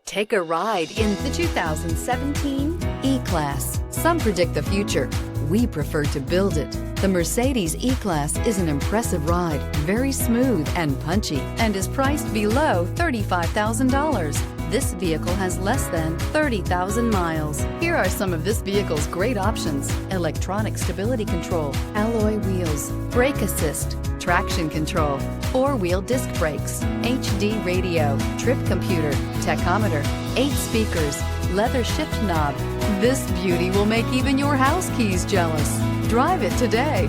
Take a ride in the 2017 E-Class. Some predict the future. We prefer to build it. The Mercedes E-Class is an impressive ride, very smooth and punchy, and is priced below $35,000. This vehicle has less than 30,000 miles. Here are some of this vehicle's great options: electronic stability control, alloy wheels, brake assist, traction control, four-wheel disc brakes, HD radio, trip computer, tachometer, 8 speakers, leather shift knob. This beauty will make even your house keys jealous. Drive it today.